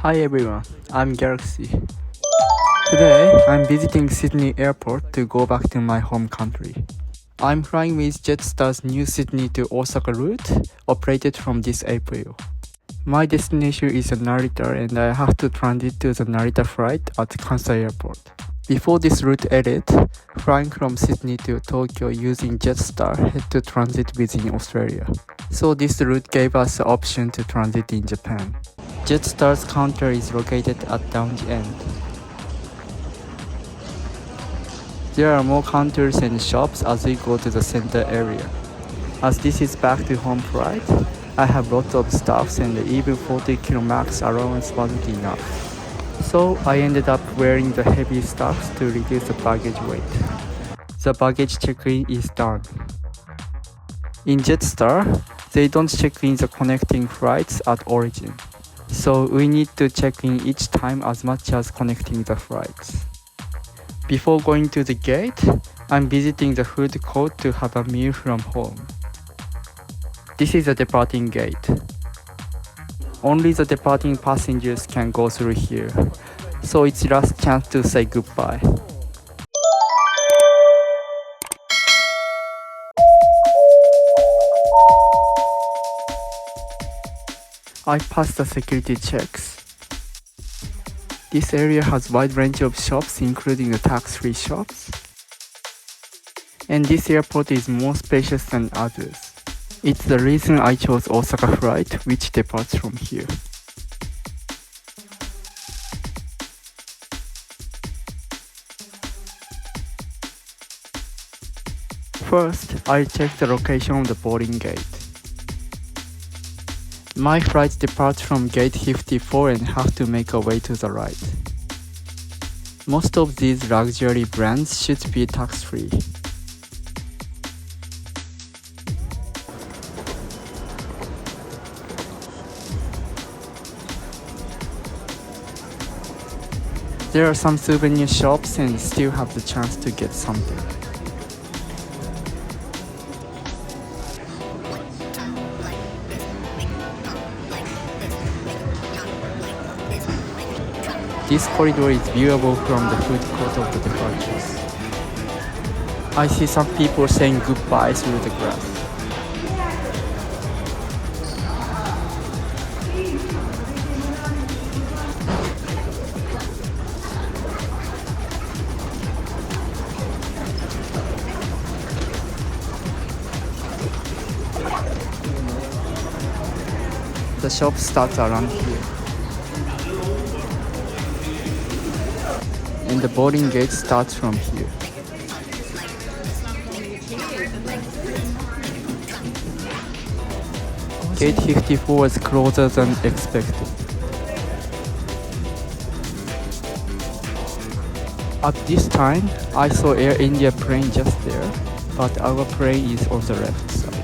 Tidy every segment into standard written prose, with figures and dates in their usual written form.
Hi everyone, I'm Galaxy. Today, I'm visiting Sydney Airport to go back to my home country. I'm flying with Jetstar's new Sydney to Osaka route, operated from this April. My destination is Narita and I have to transit to the Narita flight at Kansai Airport. Before this route ended, flying from Sydney to Tokyo using Jetstar had to transit within Australia. So this route gave us the option to transit in Japan. Jetstar's counter is located at down the end. There are more counters and shops as we go to the center area. As this is back to home flight, I have lots of stuffs and even 40 kg max allowance wasn't enough. So I ended up wearing the heavy stuffs to reduce the baggage weight. The baggage check-in is done. In Jetstar, they don't check in the connecting flights at origin. So we need to check in each time as much as connecting the flights. Before going to the gate, I'm visiting the food court to have a meal from home. This is the departing gate. Only the departing passengers can go through here, so it's last chance to say goodbye. I passed the security checks. This area has a wide range of shops including the tax-free shops. And this airport is more spacious than others. It's the reason I chose Osaka flight, which departs from here. First, I checked the location of the boarding gate. My flight departs from gate 54 and have to make a way to the right. Most of these luxury brands should be tax-free. There are some souvenir shops and still have the chance to get something. This corridor is viewable from the food court of the departures. I see some people saying goodbye through the grass. The shop starts around here. And the boarding gate starts from here. Gate 54 was closer than expected. At this time, I saw Air India plane just there, but our plane is on the left side.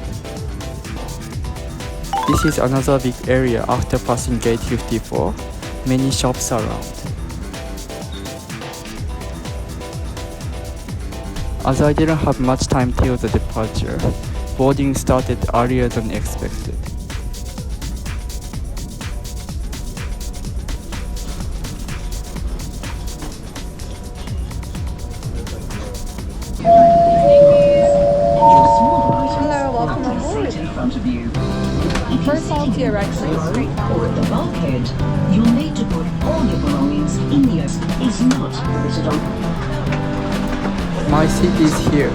This is another big area after passing gate 54, many shops around. As I didn't have much time till the departure, boarding started earlier than expected. Hello, welcome on board. First off to your right, please. Straightforward the bulkhead. You'll need to put all your belongings in the is not permitted on. My seat is here.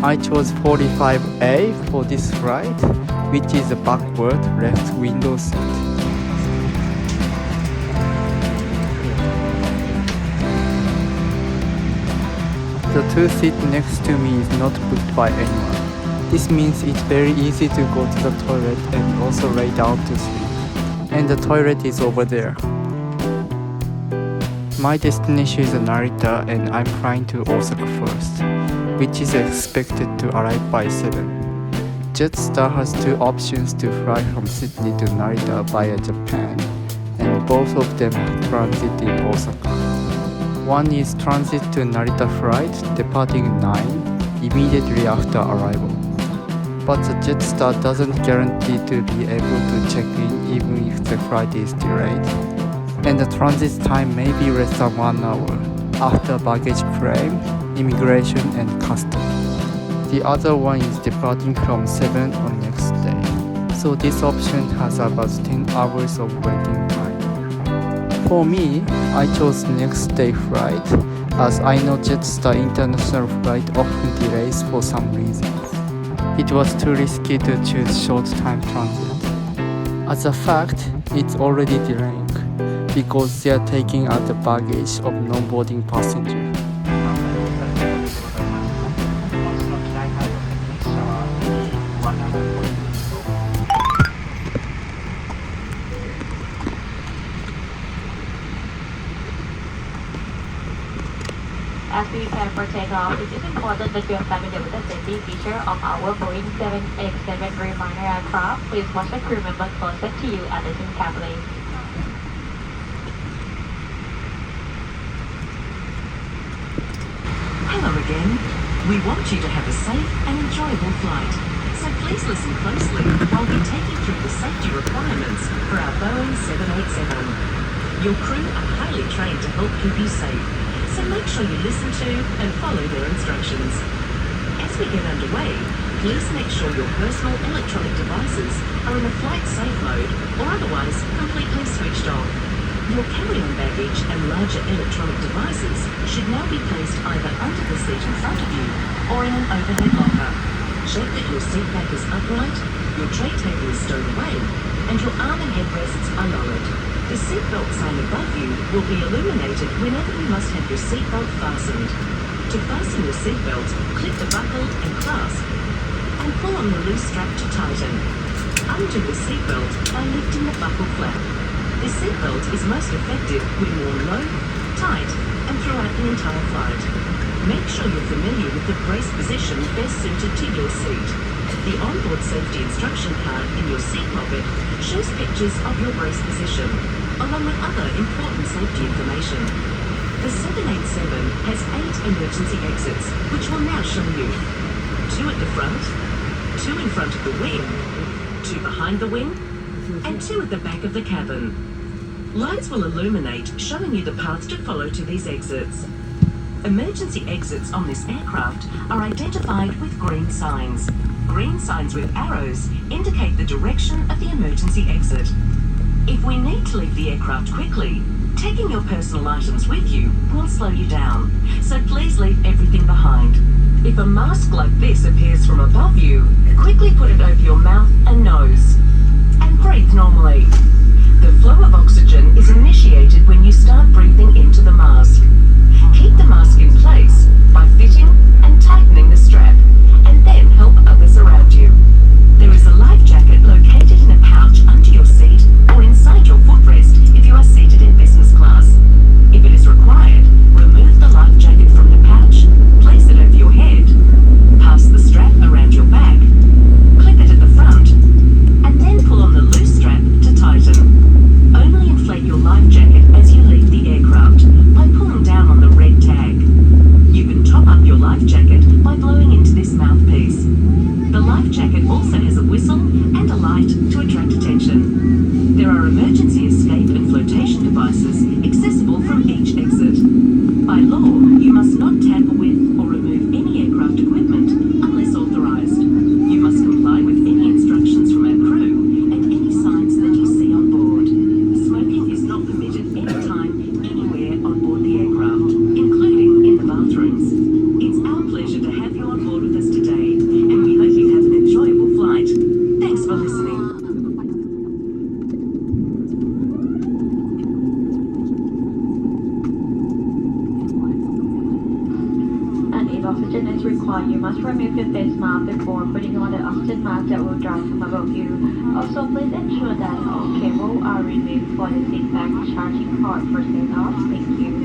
I chose 45A for this flight, which is the backward left window seat. The two seats next to me is not booked by anyone. This means it's very easy to go to the toilet and also lay down to sleep. And the toilet is over there. My destination is Narita and I'm flying to Osaka first, which is expected to arrive by 7. Jetstar has two options to fly from Sydney to Narita via Japan, and both of them transit in Osaka. One is transit to Narita flight departing 9 immediately after arrival. But the Jetstar doesn't guarantee to be able to check in even if the flight is delayed, and the transit time may be less than 1 hour after baggage claim, immigration, and customs. The other one is departing from 7 on next day, so this option has about 10 hours of waiting time. For me, I chose next day flight as I know Jetstar international flight often delays for some reasons. It was too risky to choose short time transit. As a fact, it's already delaying because they are taking out the baggage of non-boarding passenger. As we prepare for takeoff, it is important that you are familiar with the safety feature of our Boeing 787 Dreamliner aircraft. Please watch the crew member closest to you and listen carefully. Hello again. We want you to have a safe and enjoyable flight. So please listen closely while we take you through the safety requirements for our Boeing 787. Your crew are highly trained to help keep you safe, so make sure you listen to and follow their instructions. As we get underway, please make sure your personal electronic devices are in a flight safe mode or otherwise completely switched off. Your carry-on baggage and larger electronic devices should now be placed either under the seat in front of you or in an overhead locker. Check that your seat back is upright, your tray table is stowed away, and your arm and headrests are lowered. The seatbelt sign above you will be illuminated whenever you must have your seatbelt fastened. To fasten your seatbelt, clip the buckle and clasp, and pull on the loose strap to tighten. Undo the seatbelt by lifting the buckle flap. The seatbelt is most effective when worn low, tight, and throughout the entire flight. Make sure you're familiar with the brace position best suited to your seat. The onboard safety instruction card in your seat pocket shows pictures of your brace position, along with other important safety information. The 787 has 8 emergency exits, which we'll now show you. 2 at the front, 2 in front of the wing, 2 behind the wing, and 2 at the back of the cabin. Lights will illuminate, showing you the path to follow to these exits. Emergency exits on this aircraft are identified with green signs. Green signs with arrows indicate the direction of the emergency exit. If we need to leave the aircraft quickly, taking your personal items with you will slow you down, so please leave everything behind. If a mask like this appears from above you, quickly put it over your mouth and nose, and breathe normally. The flow of oxygen is initiated when you start breathing into the mask. Keep the mask in place by fitting and tightening the strap, and then help others around you. There is a life jacket located in a pouch under your seat or inside your footrest if you are seated in business class. If it is required, remove the life jacket from the pouch, place it over your head, pass the strap around your back, clip it at the front, and then pull on the loose strap to tighten. Only inflate your life jacket as you leave the aircraft by pulling down on the red tag. You can top up your life jacket by blowing into this mouthpiece. The life jacket also has a whistle and a light to attract attention. There are emergency escape and flotation devices accessible from each exit. By law, you must not tamper with or remove any aircraft equipment unless authorized. You must comply with any instructions from our crew and any signs that you see on board. Smoking is not permitted anytime, anywhere on board the aircraft, including in the bathrooms. It's our pleasure to have you on board with us today, and we hope you have an enjoyable flight. Thanks for listening. And if oxygen is required, you must remove your face mask before putting on the oxygen mask that will drop from above you. Also, please ensure that all cables are removed for the seat back charging port for takeoff. Thank you.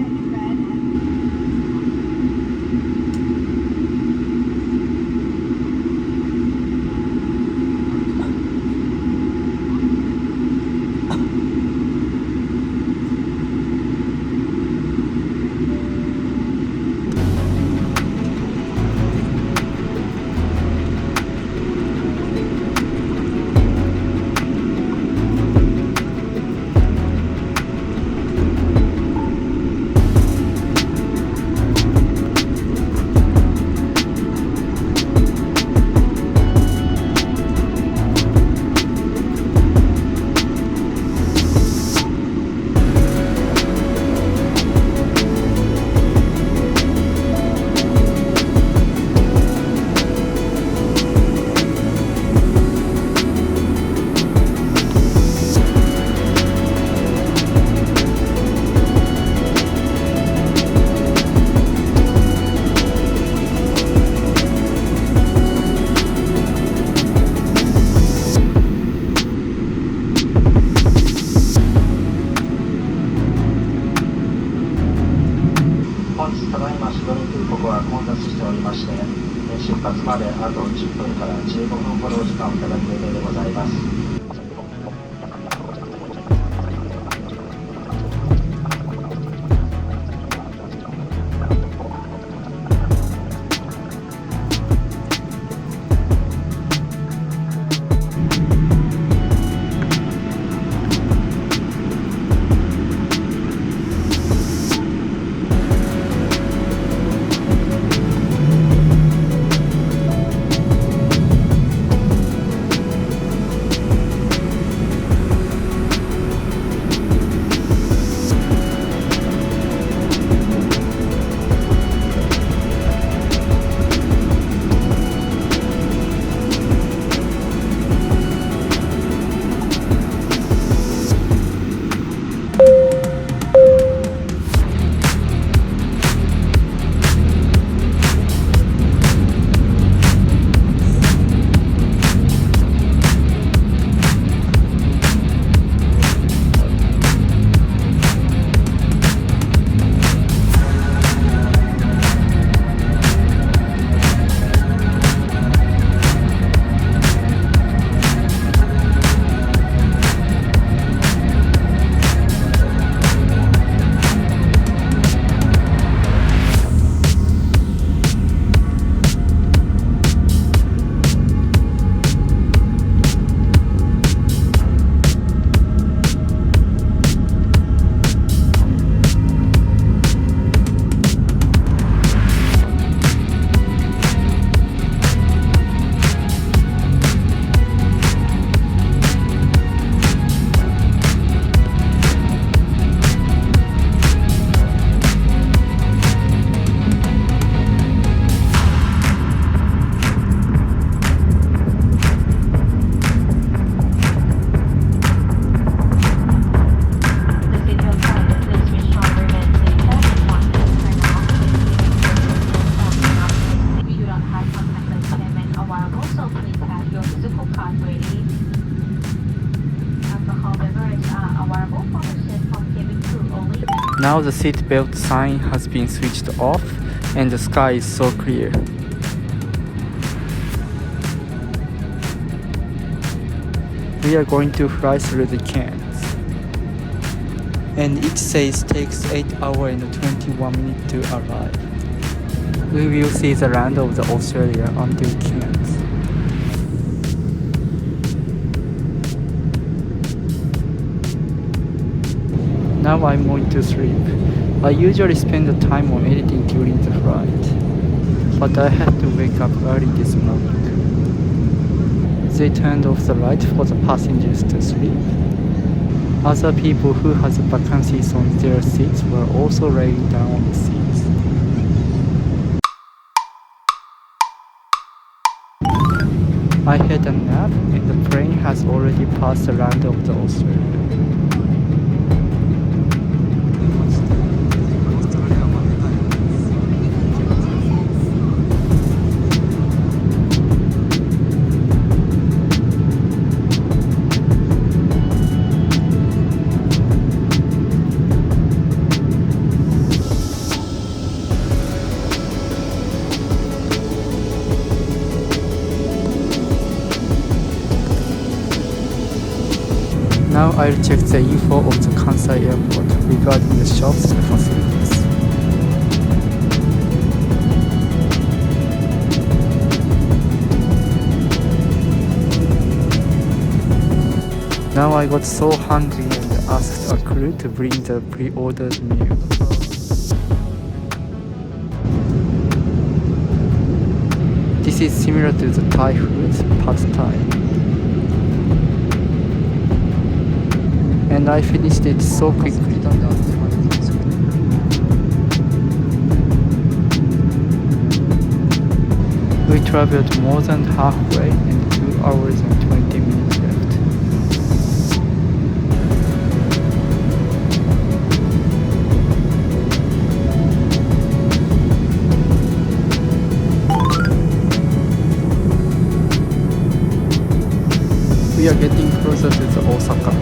ます。Now the seatbelt sign has been switched off and the sky is so clear. We are going to fly through the Cairns. And it says takes 8 hours and 21 minutes to arrive. We will see the land of the Australia until Cairns. Now I'm going to sleep. I usually spend the time on editing during the flight, but I had to wake up early this morning. They turned off the light for the passengers to sleep. Other people who had vacancies on their seats were also laying down on the seats. I had a nap and the plane has already passed the land of the Australia. Now I'll check the info of the Kansai airport regarding the shops and facilities. Now I got so hungry and asked a crew to bring the pre-ordered meal. This is similar to the Thai food, pad Thai. And I finished it so quickly. We traveled more than halfway and 2 hours and 20 minutes left. We are getting closer to the Osaka.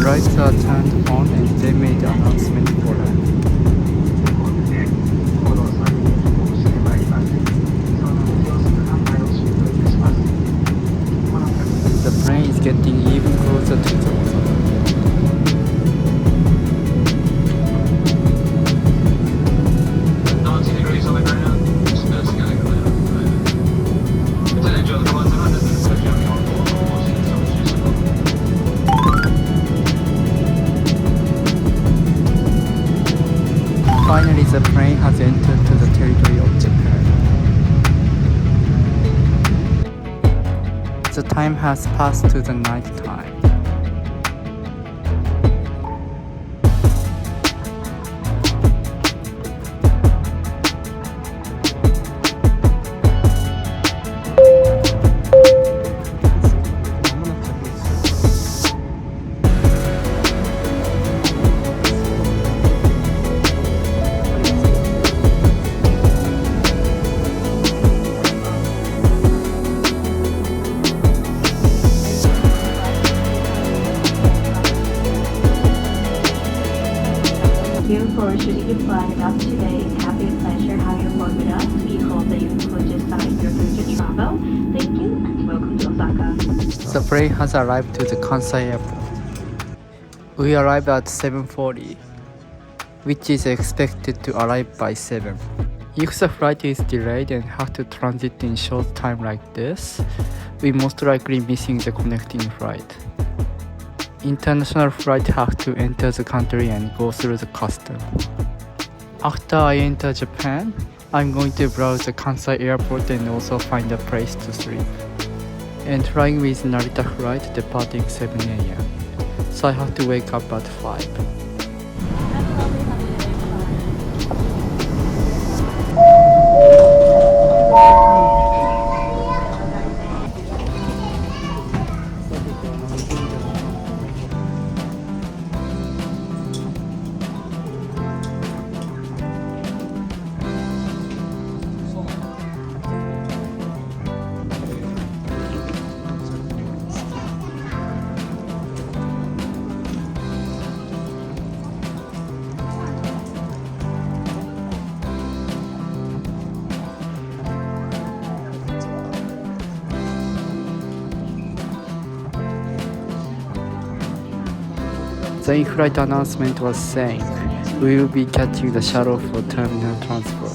lights are turned on and they made the announcement for landing. The plane is getting even closer to the Osaka. Finally, the plane has entered to the territory of Japan. The time has passed to the night time. Thank you for choosing to fly with us today. Happy pleasure having you aboard with us. We hope that you enjoy your time your future travel. Thank you and welcome to Osaka. The plane has arrived to the Kansai airport. We arrived at 7:40, which is expected to arrive by 7. If the flight is delayed and have to transit in short time like this, we most likely missing the connecting flight. International flight have to enter the country and go through the custom. After I enter Japan, I'm going to browse the Kansai airport and also find a place to sleep. And flying with Narita flight departing 7 a.m. So I have to wake up at 5. The in-flight announcement was saying, we will be catching the shuttle for terminal transfer.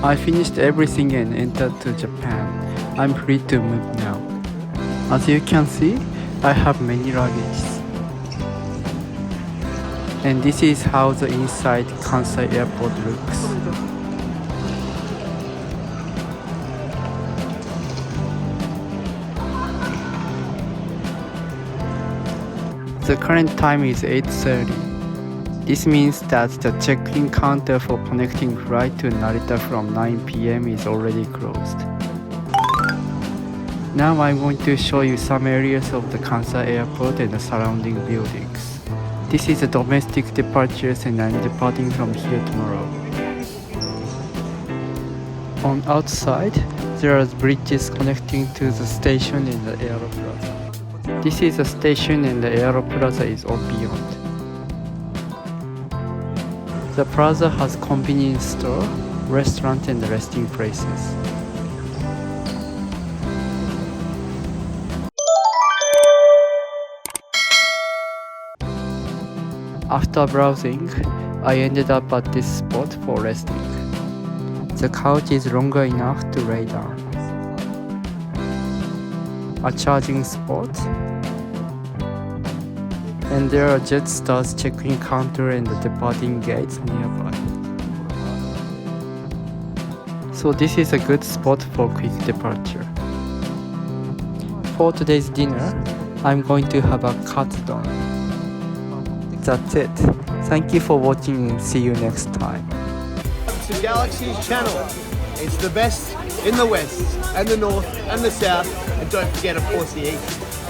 I finished everything and entered to Japan. I'm free to move now. As you can see, I have many luggage. And this is how the inside Kansai airport looks. The current time is 8:30. This means that the check-in counter for connecting flight to Narita from 9 p.m. is already closed. Now I'm going to show you some areas of the Kansai airport and the surrounding buildings. This is the domestic departures and I'm departing from here tomorrow. On outside, there are bridges connecting to the station and the Aero Plaza. This is the station and the Aero Plaza is all beyond. The plaza has convenience store, restaurant and resting places. After browsing, I ended up at this spot for resting. The couch is longer enough to lay down. a charging spot, and there are Jetstar's check-in counter and the departing gates nearby. So this is a good spot for quick departure. For today's dinner, I'm going to have a katsudon. That's it. Thank you for watching and see you next time. To Galaxy's channel. It's the best in the west and the north and the south, and don't forget of course the east.